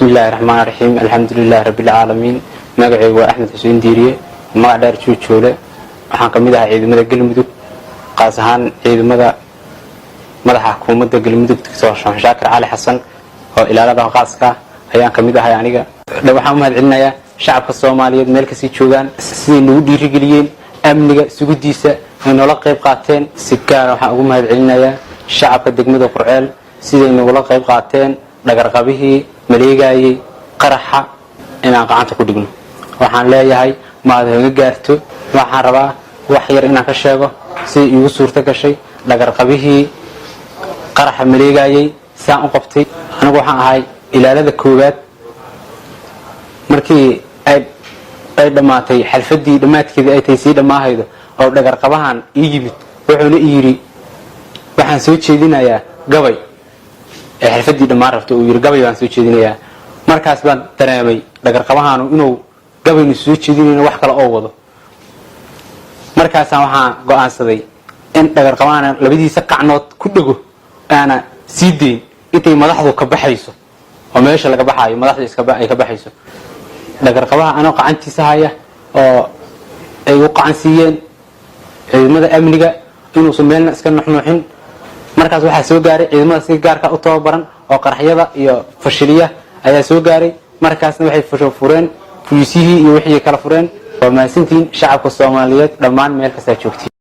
بسم الله الرحمن الرحيم الحمد لله رب العالمين magacay waa Axmed Xuseen Diiriye magac dheer Juujoole waxaan kamid ahaa ciidamada Galmudug qaas ahaan ciidamada madaxa xukuumadda Galmudug Dr. Shaakir Cali Xasan oo ilaalada qaaska ayaan kamid ahay aniga waxaan u mahadcelinayaa shacabka Soomaaliyeed meel ka sii joogan sidii nagu dhiirigeliyeen amniga sugudiisa ay noola qayb qaateen si gaar ah waxaan ugu mahadcelinayaa shacabka degmada Qurceel sidii ay noola qayb qaateen dhagarqabihii maleegayay qaraxa inaan gacanta ku dhigno waxaan leeyahay maadaama gaarto waxaan rabaa wax yar inaan ka sheego si igu suurta gashay dhagarqabihii qaraxa maleegayay saan u qabtay anigu waxaan ahay ilaalada koowaad markii ay dhamaatay xalfadii dhamaadkeedii ay tahay si dhamaahaydo oo dhagarqabahan ii yimid wuxuuna yiri waxaan soo jeedinayaa gabay xalfadii dhamaan rabto uu yiri gabay waan soo jeedinayaa markaas baan dareemay dhagarqabahaanu inuu gabaynu soo jeedinayno wax kale oo wado markaas waxaan go'aansaday in dhagarqabahana labadiisa qacnood ku dhago ana siideen intay madaxdu ka baxayso oo meesha laga baxayo madaxdu ay ka baxayso dhagarqabaha ana qacantiisa haya oo ay u qacansiiyeen ciidamada amniga inuu sameeyna iska nuxnuuxin markaas waxa soo gaaray ciidamada si gaarka u tababaran oo qaraxyada iyo fashiliya ayaa soo gaaray markaasna waxay fureen fulisihii iyo wixii kala fureen waa maasintiin shacabka Soomaaliyeed dhamaan meel kasta joogtay